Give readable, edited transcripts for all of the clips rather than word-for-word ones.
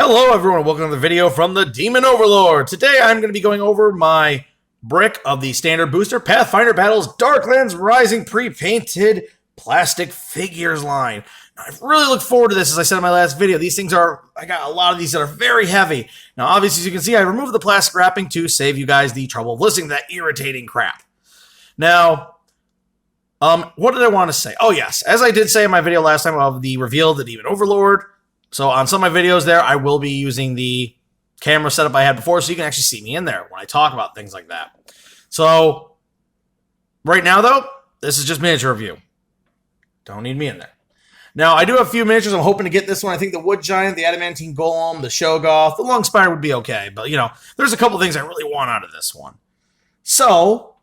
Hello everyone, welcome to the video from the Demon Overlord. Today I'm going to be going over my brick of the standard booster Pathfinder Battles Darklands Rising pre-painted plastic figures line. Now, I really look forward to this. As I said in my last video, I got a lot of these that are very heavy. Now obviously as you can see, I removed the plastic wrapping to save you guys the trouble of listening to that irritating crap. Now, what did I want to say? Oh yes, as I did say in my video last time of the reveal of the Demon Overlord, so on some of my videos there, I will be using the camera setup I had before, so you can actually see me in there when I talk about things like that. So, right now though, this is just miniature review. Don't need me in there. Now, I do have a few miniatures. I'm hoping to get this one. I think the Wood Giant, the Adamantine Golem, the Shoggoth, the Long Spider would be okay. But, you know, there's a couple things I really want out of this one. So,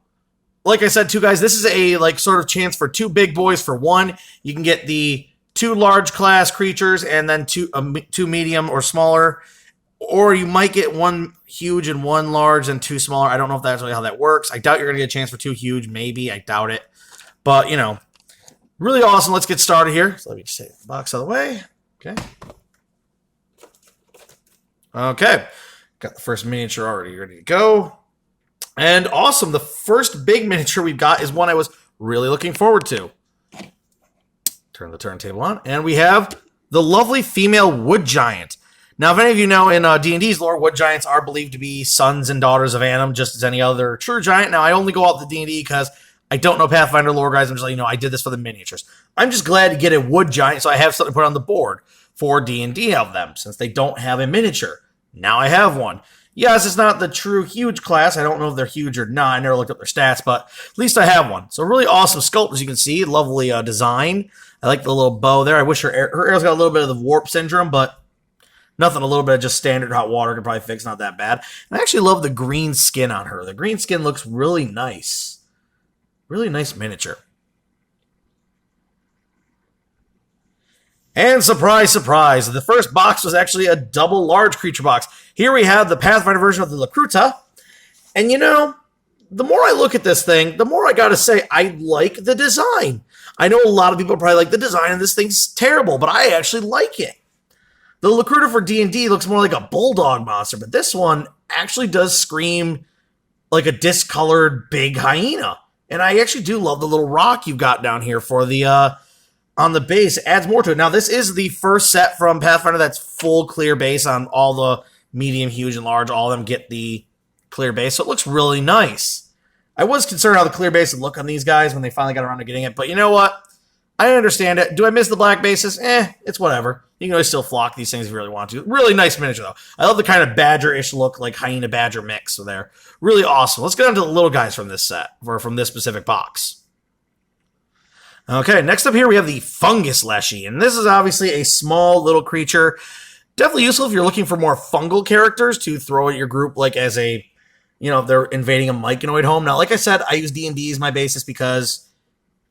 like I said, too, guys, this is a, sort of chance for two big boys for one. You can get the two large class creatures and then two medium or smaller, or you might get one huge and one large and two smaller. I don't know if that's really how that works. I doubt you're going to get a chance for two huge. Maybe. I doubt it. But, you know, really awesome. Let's get started here. So let me just take the box out of the way. Okay. Okay. Got the first miniature already ready to go. And awesome. The first big miniature we've got is one I was really looking forward to. Turn the turntable on, and we have the lovely female Wood Giant. Now, if any of you know, in D&D's lore, Wood Giants are believed to be sons and daughters of Adam, just as any other true giant. Now, I only go out to D&D because I don't know Pathfinder lore, guys. I'm just letting you know I did this for the miniatures. I'm just glad to get a Wood Giant, so I have something to put on the board for D&D of them, since they don't have a miniature. Now I have one. Yes, it's not the true huge class. I don't know if they're huge or not. I never looked up their stats, but at least I have one. So really awesome sculpt, as you can see. Lovely design. I like the little bow there. I wish her arrow's got a little bit of the warp syndrome, but nothing. A little bit of just standard hot water could probably fix. Not that bad. And I actually love the green skin on her. The green skin looks really nice. Really nice miniature. And surprise, surprise, the first box was actually a double large creature box. Here we have the Pathfinder version of the Lacruta. And you know, the more I look at this thing, the more I gotta say, I like the design. I know a lot of people probably like the design and this thing's terrible, but I actually like it. The Lacruta for D&D looks more like a bulldog monster, but this one actually does scream like a discolored big hyena. And I actually do love the little rock you've got down here for the, on the base. It adds more to it. Now, this is the first set from Pathfinder that's full clear base on all the medium, huge, and large. All of them get the clear base, so it looks really nice. I was concerned how the clear base would look on these guys when they finally got around to getting it, but you know what? I understand it. Do I miss the black bases? It's whatever. You can always still flock these things if you really want to. Really nice miniature, though. I love the kind of badger-ish look, like hyena-badger mix there. Really awesome. Let's get on to the little guys from this set, or from this specific box. Okay, next up here we have the Fungus Lashi, and this is obviously a small little creature. Definitely useful if you're looking for more fungal characters to throw at your group, like as a, you know, if they're invading a myconoid home. Now, like I said, I use D&D as my basis because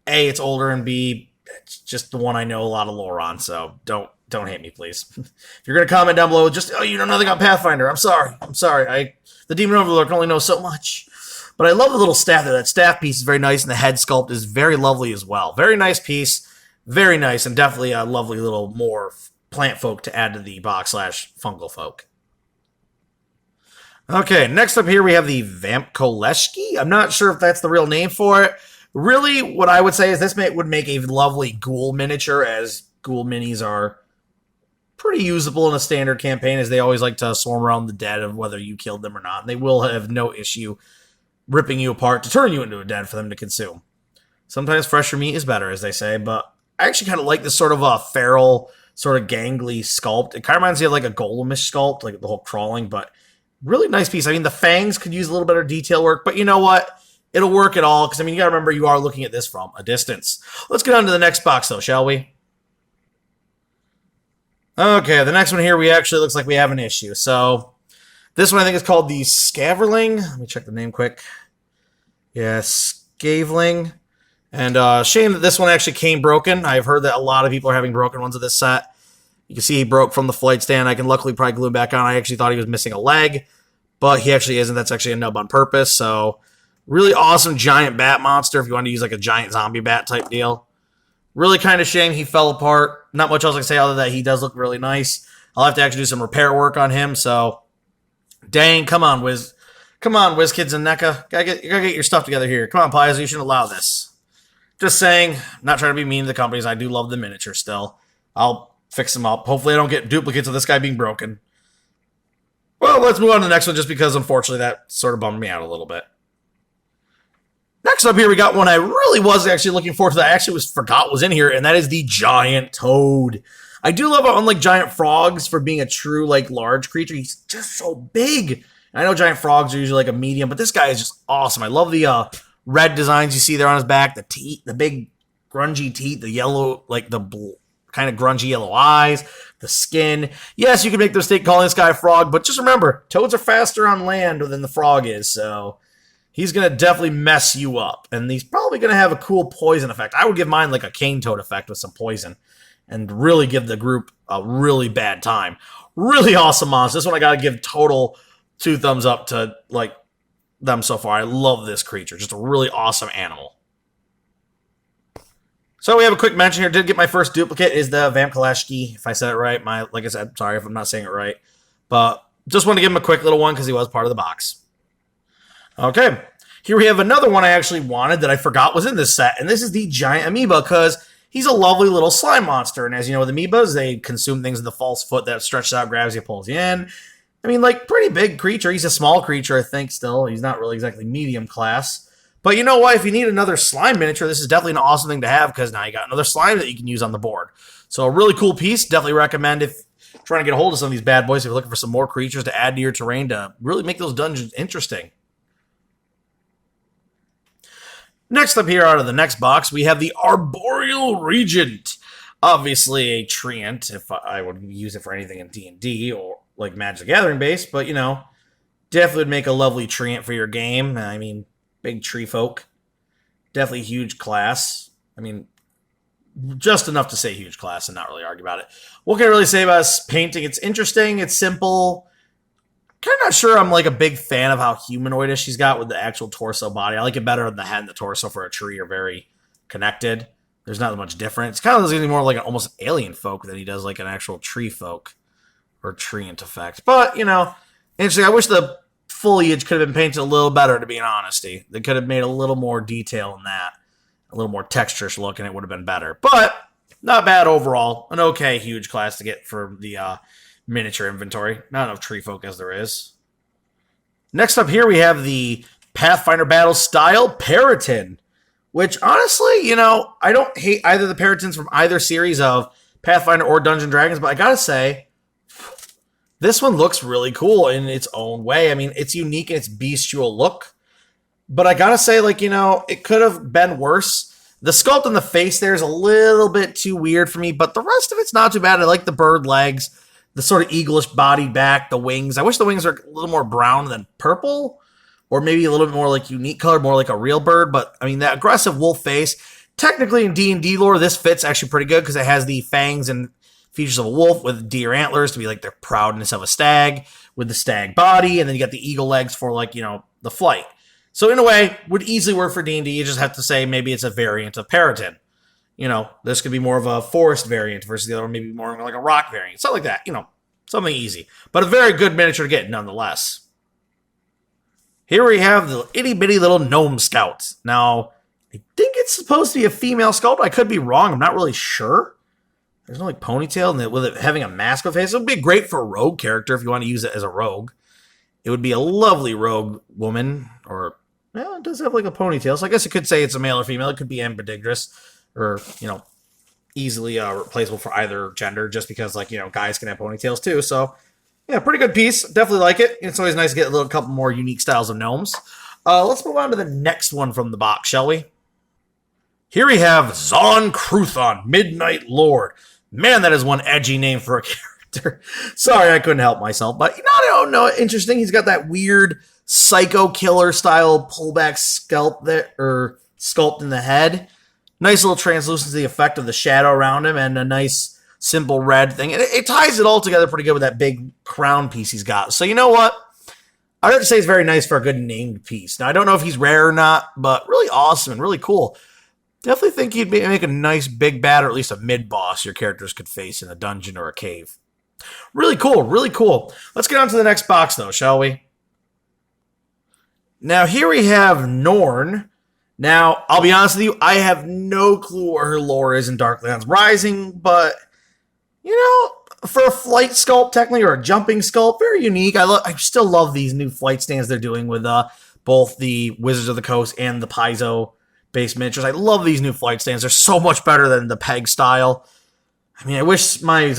A, it's older, and B, it's just the one I know a lot of lore on, so don't hate me, please. If you're going to comment down below, just, oh, you know nothing about Pathfinder, I'm sorry. The Demon Overlord can only know so much. But I love the little staff there. That staff piece is very nice, and the head sculpt is very lovely as well. Very nice piece, very nice, and definitely a lovely little more plant folk to add to the box / fungal folk. Okay, next up here we have the Vamp Koleshki. I'm not sure if that's the real name for it. Really, what I would say is this would make a lovely ghoul miniature, as ghoul minis are pretty usable in a standard campaign, as they always like to swarm around the dead of whether you killed them or not. And they will have no issue ripping you apart to turn you into a dead for them to consume. Sometimes fresher meat is better, as they say, but I actually kind of like this sort of a feral, sort of gangly sculpt. It kind of reminds me of like a golemish sculpt, like the whole crawling, but really nice piece. I mean, the fangs could use a little better detail work, but you know what? It'll work at all, because, I mean, you got to remember you are looking at this from a distance. Let's get on to the next box, though, shall we? Okay, the next one here, we actually looks like we have an issue. So, this one I think is called the Scaveling. Let me check the name quick. Yeah, Scaveling. And shame that this one actually came broken. I've heard that a lot of people are having broken ones of this set. You can see he broke from the flight stand. I can luckily probably glue him back on. I actually thought he was missing a leg, but he actually isn't. That's actually a nub on purpose. So, really awesome giant bat monster if you want to use like a giant zombie bat type deal. Really kind of shame he fell apart. Not much else I can say other than that he does look really nice. I'll have to actually do some repair work on him, so dang, come on, WizKids and NECA. You gotta get your stuff together here. Come on, Paizo, you shouldn't allow this. Just saying, not trying to be mean to the companies. I do love the miniature still. I'll fix them up. Hopefully I don't get duplicates of this guy being broken. Well, let's move on to the next one just because, unfortunately, that sort of bummed me out a little bit. Next up here, we got one I really was actually looking forward to that I actually forgot was in here, and that is the Giant Toad. I do love how, unlike giant frogs, for being a true, like, large creature, he's just so big. I know giant frogs are usually like a medium, but this guy is just awesome. I love the red designs you see there on his back, the teeth, the big grungy teeth, the yellow, like the kind of grungy yellow eyes, the skin. Yes, you can make the mistake calling this guy a frog, but just remember, toads are faster on land than the frog is, so he's going to definitely mess you up. And he's probably going to have a cool poison effect. I would give mine like a cane toad effect with some poison and really give the group a really bad time. Really awesome monster. This one I got to give total 2 thumbs up to like them so far. I love this creature. Just a really awesome animal. So we have a quick mention here. Did get my first duplicate is the Vamp Koleshki. If I said it right, like I said, sorry if I'm not saying it right. But just want to give him a quick little one because he was part of the box. Okay. Here we have another one I actually wanted that I forgot was in this set. And this is the Giant Amoeba because he's a lovely little slime monster. And as you know with amoebas, they consume things in the false foot that stretches out, grabs you, pulls you in. I mean, like, pretty big creature. He's a small creature, I think, still. He's not really exactly medium class. But you know what? If you need another slime miniature, this is definitely an awesome thing to have because now you got another slime that you can use on the board. So a really cool piece. Definitely recommend if trying to get a hold of some of these bad boys, if you're looking for some more creatures to add to your terrain to really make those dungeons interesting. Next up here out of the next box, we have the Arboreal Regent. Obviously a treant, if I would use it for anything in D&D or like Magic the Gathering base, but you know, definitely would make a lovely treant for your game. I mean, big tree folk. Definitely huge class. I mean, just enough to say huge class and not really argue about it. What can I really say about his painting? It's interesting. It's simple. Kind of not sure I'm like a big fan of how humanoidish she's got with the actual torso body. I like it better than the head and the torso for a tree are very connected. There's not much different. It's kind of looking more like an almost alien folk than he does like an actual tree folk or treant effect. But, you know, interesting. I wish the foliage could have been painted a little better, to be an honesty. They could have made a little more detail in that. A little more texturish look, and it would have been better. But not bad overall. An okay huge class to get for the miniature inventory. Not enough tree folk as there is. Next up here, we have the Pathfinder Battle Style Periton. Which, honestly, you know, I don't hate either the Peritons from either series of Pathfinder or Dungeons & Dragons, but I gotta say, this one looks really cool in its own way. I mean, it's unique in its bestial look, but I gotta say, like, you know, it could have been worse. The sculpt on the face there is a little bit too weird for me, but the rest of it's not too bad. I like the bird legs, the sort of eaglish body back, the wings. I wish the wings were a little more brown than purple, or maybe a little bit more like unique color, more like a real bird. But, I mean, that aggressive wolf face, technically in D&D lore, this fits actually pretty good because it has the fangs and features of a wolf with deer antlers to be like the proudness of a stag with the stag body. And then you got the eagle legs for like, you know, the flight. So in a way, would easily work for D&D. You just have to say maybe it's a variant of Periton. You know, this could be more of a forest variant versus the other one, maybe more like a rock variant. Something like that, you know, something easy. But a very good miniature to get nonetheless. Here we have the itty-bitty little Gnome Scouts. Now, I think it's supposed to be a female sculpt. I could be wrong. I'm not really sure. There's no like ponytail, and with it having a mask of face, it would be great for a rogue character if you want to use it as a rogue. It would be a lovely rogue woman, or, well, it does have like a ponytail, so I guess it could say it's a male or female. It could be ambidextrous, or, you know, easily replaceable for either gender, just because, like, you know, guys can have ponytails too, so... Yeah, pretty good piece. Definitely like it. It's always nice to get a couple more unique styles of gnomes. Let's move on to the next one from the box, shall we? Here we have Zokruthon, Midnight Lord. Man, that is one edgy name for a character. Sorry, I couldn't help myself. But, you know, I don't know. Interesting. He's got that weird psycho killer style pullback sculpt in the head. Nice little translucency effect of the shadow around him, and a nice simple red thing. And it ties it all together pretty good with that big crown piece he's got. So you know what? I'd have to say it's very nice for a good named piece. Now, I don't know if he's rare or not, but really awesome and really cool. Definitely think he'd make a nice big bad, or at least a mid-boss your characters could face in a dungeon or a cave. Really cool, really cool. Let's get on to the next box, though, shall we? Now, here we have Norn. Now, I'll be honest with you, I have no clue where her lore is in Darklands Rising, but, you know, for a flight sculpt, technically, or a jumping sculpt, very unique. I still love these new flight stands they're doing with both the Wizards of the Coast and the Paizo-based miniatures. I love these new flight stands. They're so much better than the peg style. I mean, I wish my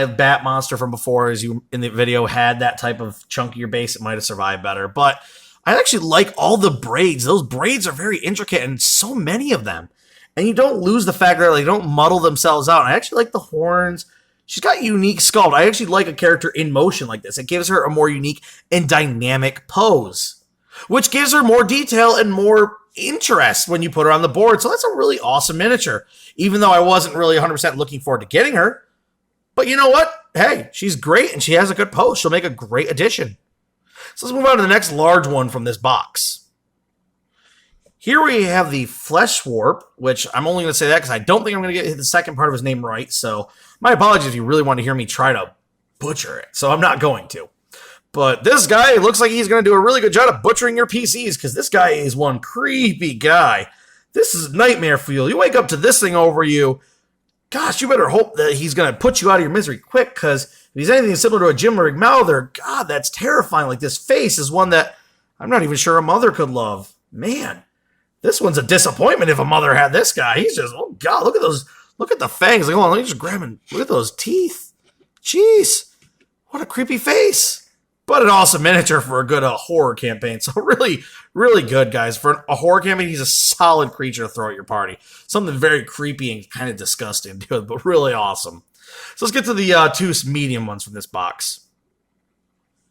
bat monster from before, as you in the video, had that type of chunkier base. It might have survived better. But I actually like all the braids. Those braids are very intricate, and so many of them. And you don't lose the fact that they don't muddle themselves out. And I actually like the horns. She's got unique sculpt. I actually like a character in motion like this. It gives her a more unique and dynamic pose, which gives her more detail and more interest when you put her on the board. So that's a really awesome miniature, even though I wasn't really 100% looking forward to getting her. But you know what? Hey, she's great and she has a good pose. She'll make a great addition. So let's move on to the next large one from this box. Here we have the Flashwarp, which I'm only going to say that because I don't think I'm going to get the second part of his name right. So my apologies if you really want to hear me try to butcher it. So I'm not going to. But this guy looks like he's going to do a really good job of butchering your PCs, because this guy is one creepy guy. This is a nightmare for you. You wake up to this thing over you. Gosh, you better hope that he's going to put you out of your misery quick, because if he's anything similar to a Jim Rig Mouther, God, that's terrifying. Like, this face is one that I'm not even sure a mother could love. Man, this one's a disappointment if a mother had this guy. He's just, oh God, look at those, look at the fangs. Like, hold on, let me just grab him. Look at those teeth. Jeez, what a creepy face. But an awesome miniature for a good horror campaign. So really, really good, guys. For a horror campaign, he's a solid creature to throw at your party. Something very creepy and kind of disgusting, dude, but really awesome. So let's get to the two medium ones from this box.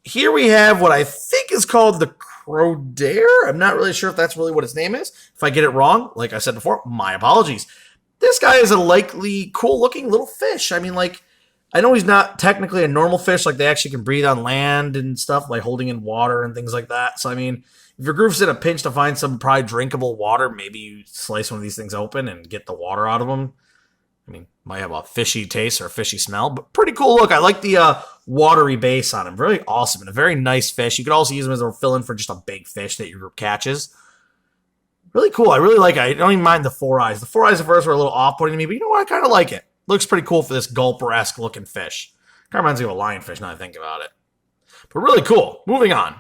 Here we have what I think is called the Crowdare. I'm not really sure if that's really what its name is. If I get it wrong, like I said before, my apologies. This guy is a likely cool-looking little fish. I mean, like, I know he's not technically a normal fish, like they actually can breathe on land and stuff, like holding in water and things like that. So, I mean, if your group's in a pinch to find some probably drinkable water, maybe you slice one of these things open and get the water out of them. I mean, might have a fishy taste or a fishy smell, but pretty cool look. I like the watery base on him. Very awesome and a very nice fish. You could also use him as a fill-in for just a big fish that your group catches. Really cool. I really like it. I don't even mind the four eyes. The four eyes at first were a little off-putting to me, but you know what? I kind of like it. Looks pretty cool for this gulper-esque looking fish. Kind of reminds me of a lionfish now that I think about it. But really cool. Moving on.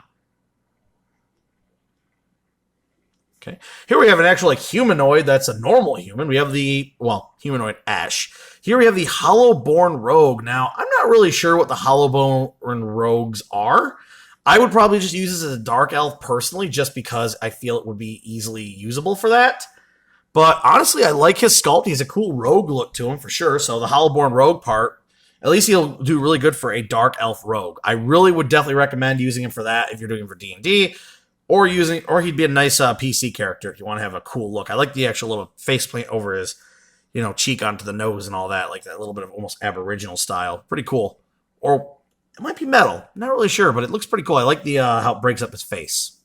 Okay. Here we have an actual humanoid that's a normal human. We have the, humanoid Ash. Here we have the Hollowborn Rogue. Now, I'm not really sure what the Hollowborn Rogues are. I would probably just use this as a Dark Elf personally, just because I feel it would be easily usable for that. But honestly, I like his sculpt. He's a cool rogue look to him for sure. So the Hollowborn Rogue part, at least he'll do really good for a Dark Elf Rogue. I really would definitely recommend using him for that if you're doing it for D&D, or he'd be a nice PC character if you want to have a cool look. I like the actual little faceplate over his, cheek onto the nose and all that, like that little bit of almost Aboriginal style. Pretty cool. Or it might be metal. I'm not really sure, but it looks pretty cool. I like the how it breaks up his face.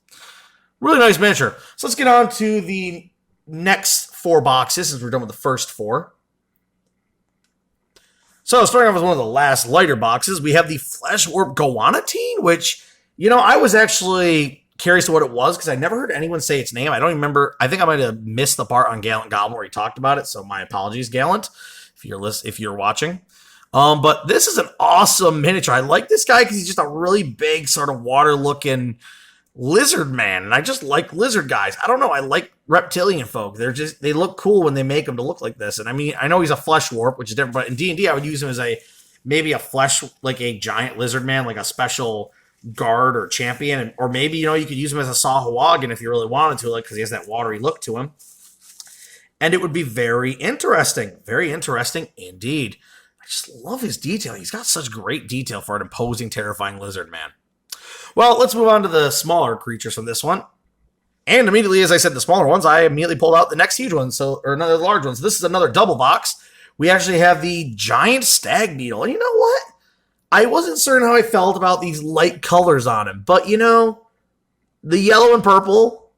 Really nice miniature. So let's get on to the next four boxes, since we're done with the first four. So starting off with one of the last lighter boxes, we have the Flashwarp Gowana team, which, I was actually curious to what it was because I never heard anyone say its name. I don't even remember. I think I might have missed the part on Gallant Goblin where he talked about it, so my apologies, Gallant, if you're watching. But this is an awesome miniature. I like this guy because he's just a really big sort of water-looking lizard man, and I just like lizard guys. I don't know, I like reptilian folk. They look cool when they make them to look like this. And I mean, I know he's a flesh warp, which is different, but in D&D I would use him as maybe a flesh, like a giant lizard man, like a special guard or champion, or maybe you could use him as a Sahuagin if you really wanted to, like, because he has that watery look to him, and it would be very interesting indeed. I just love his detail. He's got such great detail for an imposing, terrifying lizard man. Well, let's move on to the smaller creatures from this one. And immediately, as I said, the smaller ones, I immediately pulled out the next huge one, or another large one. So this is another double box. We actually have the giant Stag Needle. And you know what? I wasn't certain how I felt about these light colors on him. But, the yellow and purple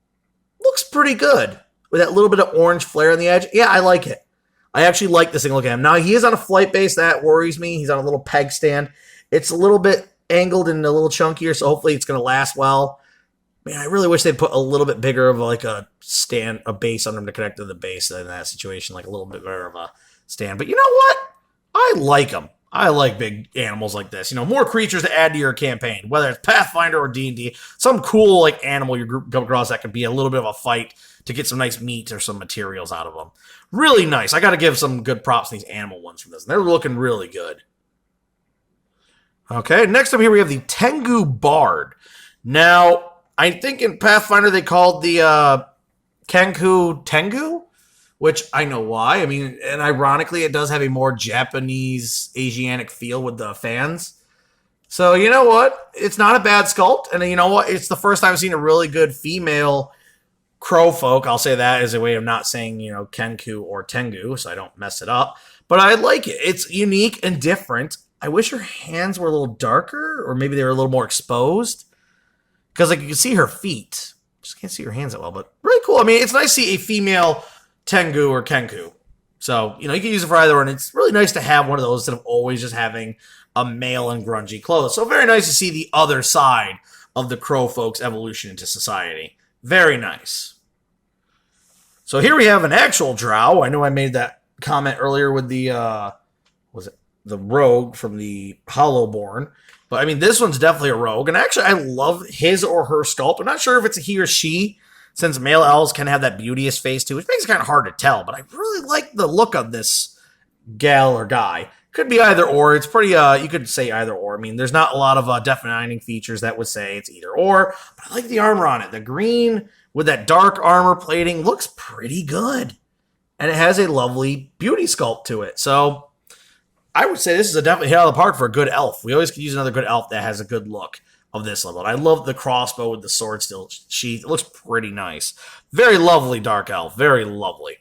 looks pretty good. With that little bit of orange flare on the edge. Yeah, I like it. I actually like this thing. Look at him. Now, he is on a flight base. That worries me. He's on a little peg stand. It's a little bit angled and a little chunkier, so hopefully it's going to last well. Man, I really wish they'd put a little bit bigger of like a base on them to connect to the base in that situation, like a little bit better of a stand. But you know what? I like them. I like big animals like this. You know, more creatures to add to your campaign, whether it's Pathfinder or D&D. Some cool like animal your group come across that could be a little bit of a fight to get some nice meat or some materials out of them. Really nice. I got to give some good props to these animal ones from this. They're looking really good. Okay, next up here we have the Tengu Bard. Now, I think in Pathfinder they called the Kenku Tengu, which I know why. I mean, and ironically, it does have a more Japanese, Asiatic feel with the fans. So, you know what? It's not a bad sculpt. And you know what? It's the first time I've seen a really good female crow folk. I'll say that as a way of not saying, you know, Kenku or Tengu, so I don't mess it up. But I like it. It's unique and different. I wish her hands were a little darker, or maybe they were a little more exposed. Because like you can see her feet. Just can't see her hands that well, but really cool. I mean, it's nice to see a female Tengu or Kenku. So, you know, you can use it for either one. It's really nice to have one of those instead of always just having a male in grungy clothes. So very nice to see the other side of the crow folks' evolution into society. Very nice. So here we have an actual drow. I know I made that comment earlier with the, the rogue from the Hollowborn. But, I mean, this one's definitely a rogue. And actually, I love his or her sculpt. I'm not sure if it's a he or she, since male elves can have that beauteous face, too, which makes it kind of hard to tell. But I really like the look of this gal or guy. Could be either or. It's pretty, you could say either or. I mean, there's not a lot of defining features that would say it's either or. But I like the armor on it. The green with that dark armor plating looks pretty good. And it has a lovely beauty sculpt to it. So I would say this is a definitely hit out of the park for a good elf. We always could use another good elf that has a good look of this level. And I love the crossbow with the sword still sheath. It looks pretty nice. Very lovely dark elf. Very lovely.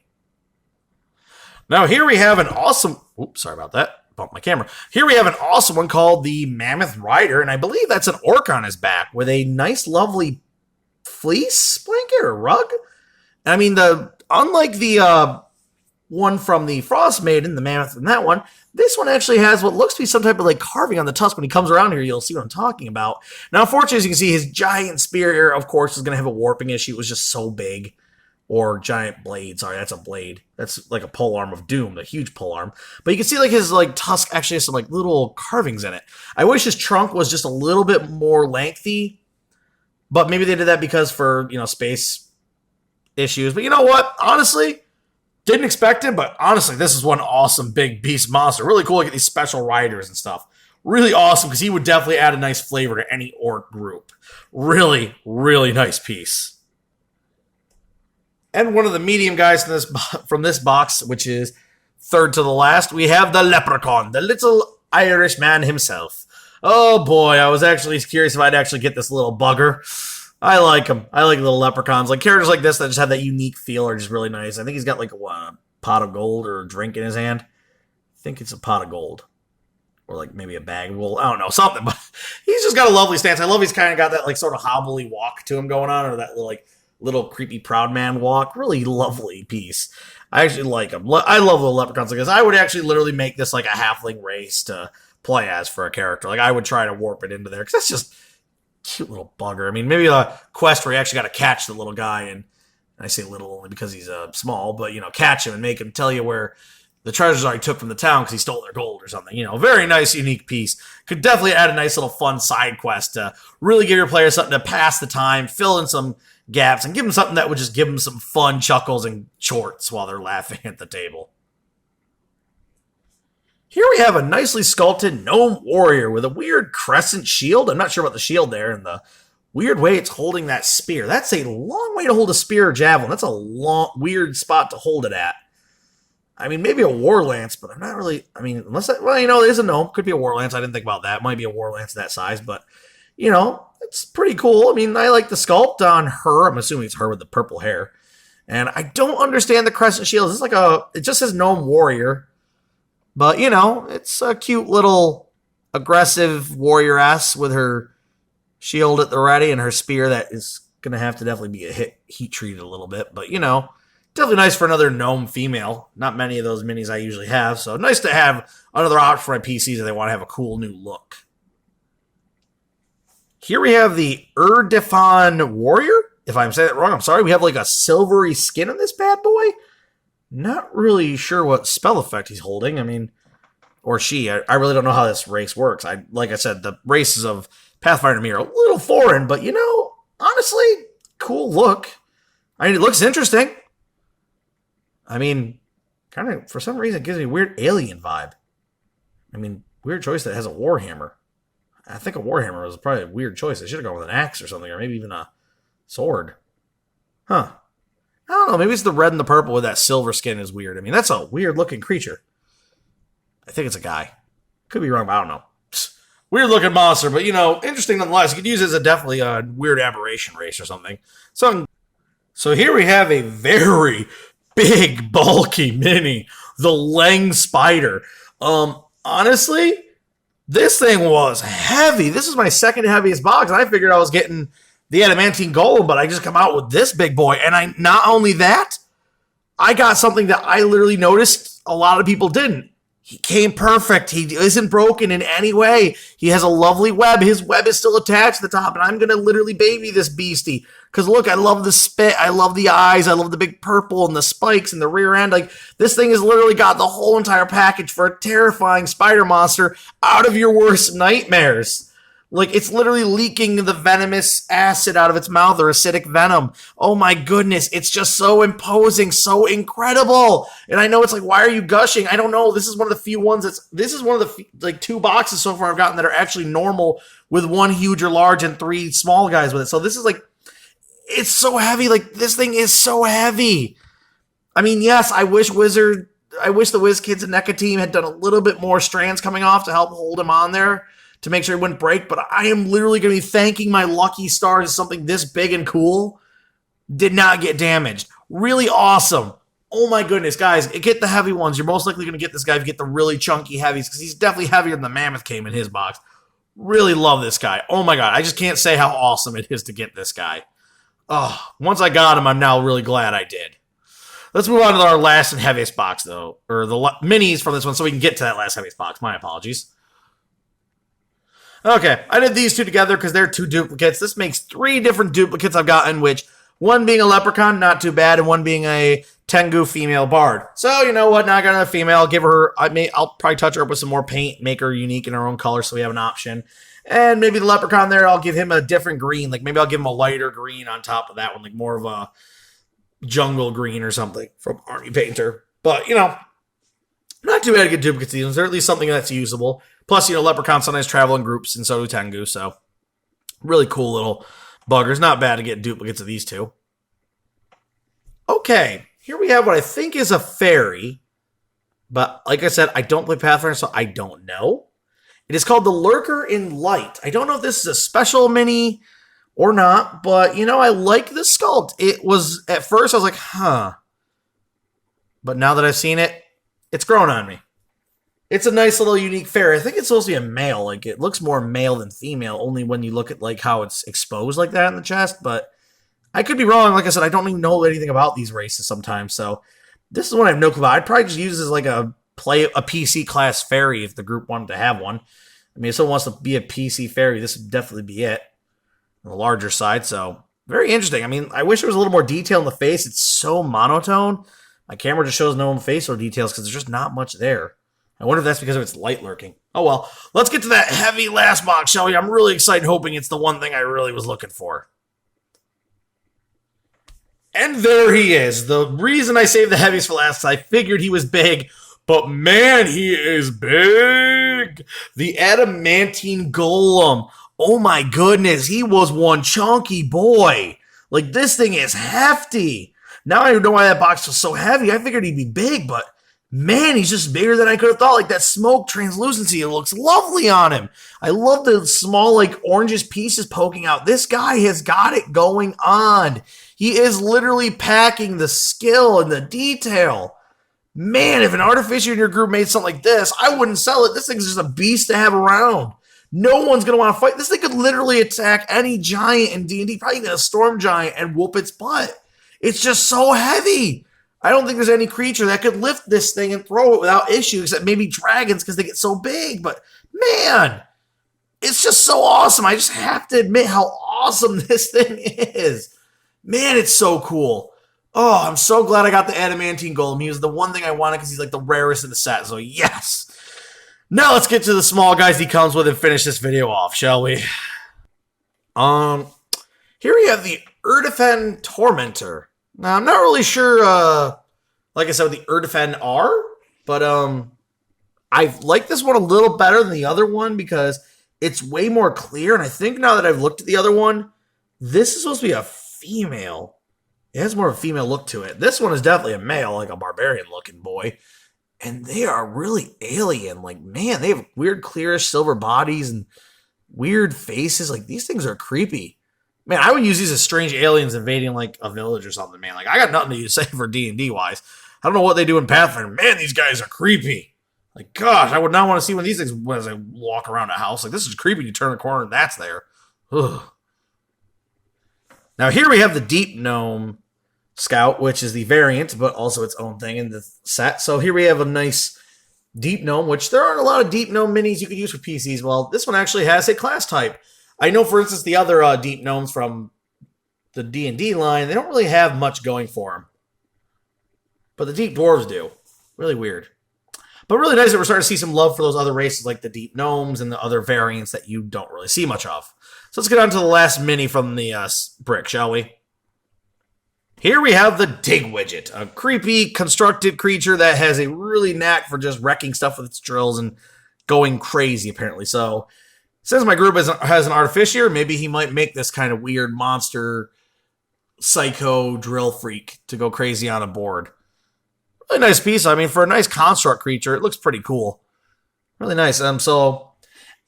Now here we have an awesome... Oops, sorry about that. Bumped my camera. Here we have an awesome one called the Mammoth Rider. And I believe that's an orc on his back with a nice lovely fleece blanket or rug. And I mean, unlike the one from the Frost Maiden, the Mammoth in that one, this one actually has what looks to be some type of like carving on the tusk. When he comes around here, you'll see what I'm talking about. Now, unfortunately, as you can see, his giant spear here, of course, is going to have a warping issue. It was just so big. Or giant blade. Sorry, that's a blade. That's like a polearm of doom, a huge polearm. But you can see like his like tusk actually has some like little carvings in it. I wish his trunk was just a little bit more lengthy. But maybe they did that because for, you know, space issues. But you know what? Honestly, didn't expect it, but honestly, this is one awesome big beast monster. Really cool. Look at these special riders and stuff. Really awesome because he would definitely add a nice flavor to any orc group. Really, really nice piece. And one of the medium guys from this box, which is third to the last, we have the Leprechaun, the little Irish man himself. Oh boy, I was actually curious if I'd actually get this little bugger. I like him. I like little leprechauns. Like characters like this that just have that unique feel are just really nice. I think he's got like a pot of gold or a drink in his hand. I think it's a pot of gold. Or like maybe a bag of gold. I don't know, something. But he's just got a lovely stance. I love he's kind of got that like sort of hobbly walk to him going on, or that little creepy proud man walk. Really lovely piece. I actually like him. I love little leprechauns like this. I would actually literally make this like a halfling race to play as for a character. Like I would try to warp it into there because that's just cute little bugger. I mean, maybe a quest where you actually got to catch the little guy, and I say little only because he's small, but, you know, catch him and make him tell you where the treasures are he took from the town because he stole their gold or something. You know, very nice, unique piece. Could definitely add a nice little fun side quest to really give your players something to pass the time, fill in some gaps, and give them something that would just give them some fun chuckles and chorts while they're laughing at the table. Here we have a nicely sculpted Gnome Warrior with a weird crescent shield. I'm not sure about the shield there and the weird way it's holding that spear. That's a long way to hold a spear or javelin. That's a long, weird spot to hold it at. I mean, maybe a war lance, but I'm not really, I mean, unless, well, you know, there's a gnome. Could be a war lance. I didn't think about that. Might be a war lance that size, but, you know, it's pretty cool. I mean, I like the sculpt on her. I'm assuming it's her with the purple hair. And I don't understand the crescent shield. It's like it just says Gnome Warrior. But, you know, it's a cute little aggressive warrior-ass with her shield at the ready and her spear that is going to have to definitely be heat treated a little bit. But, you know, definitely nice for another gnome female. Not many of those minis I usually have. So nice to have another option for my PCs if they want to have a cool new look. Here we have the Erdefon Warrior. If I'm saying that wrong, I'm sorry. We have like a silvery skin on this bad boy. Not really sure what spell effect he's holding. I mean, or she. I really don't know how this race works. Like I said, the races of Pathfinder to me are a little foreign, but you know, honestly, cool look. I mean, it looks interesting. I mean, kind of, for some reason, it gives me a weird alien vibe. I mean, weird choice that has a warhammer. I think a warhammer was probably a weird choice. I should have gone with an axe or something, or maybe even a sword. Huh. I don't know. Maybe it's the red and the purple with that silver skin is weird. I mean, that's a weird-looking creature. I think it's a guy. Could be wrong, but I don't know. Weird-looking monster, but, you know, interesting nonetheless. You could use it as definitely a weird aberration race or something. So here we have a very big, bulky mini, the Leng Spider. Honestly, this thing was heavy. This is my second heaviest box, and I figured I was getting the adamantine golem, but I just come out with this big boy. And not only that, I got something that I literally noticed a lot of people didn't. He came perfect. He isn't broken in any way. He has a lovely web. His web is still attached to the top, and I'm going to literally baby this beastie. Because look, I love the spit. I love the eyes. I love the big purple and the spikes and the rear end. Like, this thing has literally got the whole entire package for a terrifying spider monster out of your worst nightmares. Like, it's literally leaking the venomous acid out of its mouth, or acidic venom. Oh my goodness, it's just so imposing, so incredible. And I know it's like, why are you gushing? I don't know. This is one of the few ones this is one of the, like, 2 boxes so far I've gotten that are actually normal with 1 huge or large and 3 small guys with it. So this is like, it's so heavy. Like, this thing is so heavy. I mean, yes, I wish the WizKids and NECA team had done a little bit more strands coming off to help hold him on there, to make sure it wouldn't break, but I am literally going to be thanking my lucky stars something this big and cool did not get damaged. Really awesome. Oh my goodness, guys, get the heavy ones. You're most likely going to get this guy if you get the really chunky heavies, because he's definitely heavier than the Mammoth came in his box. Really love this guy. Oh my god, I just can't say how awesome it is to get this guy. Oh, once I got him, I'm now really glad I did. Let's move on to our last and heaviest box, though, or the minis from this one, so we can get to that last heaviest box. My apologies. Okay, I did these 2 together because they're 2 duplicates. This makes 3 different duplicates I've gotten, which one being a Leprechaun, not too bad, and one being a Tengu female Bard. So, you know what, now I got another female. I'll probably touch her up with some more paint, make her unique in her own color so we have an option. And maybe the Leprechaun there, I'll give him a different green. Like, maybe I'll give him a lighter green on top of that one, like more of a jungle green or something from Army Painter. But, you know, not too bad to get duplicates these ones. They're at least something that's usable. Plus, you know, Leprechauns sometimes travel in groups, and so do Tengu, so really cool little buggers. Not bad to get duplicates of these 2. Okay, here we have what I think is a fairy, but like I said, I don't play Pathfinder, so I don't know. It is called the Leprechaun In Light. I don't know if this is a special mini or not, but, you know, I like the sculpt. It was, at first, I was like, huh. But now that I've seen it, it's grown on me. It's a nice little unique fairy. I think it's supposed to be a male. Like, it looks more male than female, only when you look at, like, how it's exposed like that in the chest. But I could be wrong. Like I said, I don't even know anything about these races sometimes. So this is one I have no clue about. I'd probably just use this as, like, a PC class fairy if the group wanted to have one. I mean, if someone wants to be a PC fairy, this would definitely be it. On the larger side. So very interesting. I mean, I wish there was a little more detail in the face. It's so monotone. My camera just shows no facial details because there's just not much there. I wonder if that's because of its light lurking. Oh well, let's get to that heavy last box, shall we? I'm really excited, hoping it's the one thing I really was looking for. And there he is. The reason I saved the heaviest for last is I figured he was big, but man, he is big. The adamantine golem. Oh my goodness, he was one chunky boy. Like, this thing is hefty. Now I know why that box was so heavy. I figured he'd be big, but man, he's just bigger than I could have thought. Like, that smoke translucency, it looks lovely on him. I love the small, like, orangish pieces poking out. This guy has got it going on. He is literally packing the skill and the detail. Man, if an artificer in your group made something like this, I wouldn't sell it. This thing's just a beast to have around. No one's going to want to fight. This thing could literally attack any giant in D&D, probably even a storm giant, and whoop its butt. It's just so heavy. I don't think there's any creature that could lift this thing and throw it without issue, except maybe dragons because they get so big. But, man, It's just so awesome. I just have to admit how awesome this thing is. Man, it's so cool. Oh, I'm so glad I got the adamantine golem. He was the one thing I wanted because he's like the rarest in the set. So yes. Now let's get to the small guys he comes with and finish this video off, shall we? Here we have the Erdefon Tormentor. Now I'm not really sure, like I said, what the Erdefon are, but I like this one a little better than the other one because it's way more clear. And I think now that I've looked at the other one, this is supposed to be a female. It has more of a female look to it. This one is definitely a male, like a barbarian looking boy. And they are really alien. Like, man, they have weird, clearish silver bodies and weird faces. Like, these things are creepy. Man, I would use these as strange aliens invading, like, a village or something, man. Like, I got nothing to say for D&D-wise. I don't know what they do in Pathfinder. Man, these guys are creepy. Like, gosh, I would not want to see one of these things as I walk around a house. Like, this is creepy. You turn a corner and that's there. Ugh. Now, here we have the Deep Gnome Scout, which is the variant, but also its own thing in the set. So here we have a nice Deep Gnome, which there aren't a lot of Deep Gnome minis you could use for PCs. Well, this one actually has a class type. I know, for instance, the other Deep Gnomes from the D&D line, they don't really have much going for them. But the Deep Dwarves do. Really weird. But really nice that we're starting to see some love for those other races like the Deep Gnomes and the other variants that you don't really see much of. So let's get on to the last mini from the brick, shall we? Here we have the Dig Widget, a creepy constructed creature that has a really knack for just wrecking stuff with its drills and going crazy, apparently. So, since my group has an artificier, maybe he might make this kind of weird monster psycho drill freak to go crazy on a board. Really nice piece. I mean, for a nice construct creature, it looks pretty cool. Really nice. So,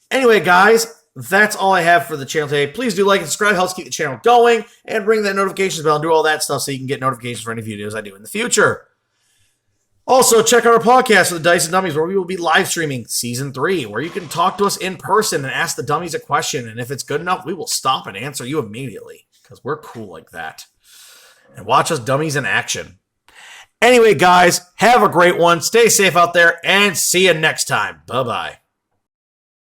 anyway, guys, that's all I have for the channel today. Please do like and subscribe. Helps keep the channel going and ring that notifications bell and do all that stuff so you can get notifications for any videos I do in the future. Also, check out our podcast for the Dice and Dummies, where we will be live streaming Season 3, where you can talk to us in person and ask the dummies a question. And if it's good enough, we will stop and answer you immediately because we're cool like that. And watch us dummies in action. Anyway, guys, have a great one. Stay safe out there and see you next time. Bye-bye.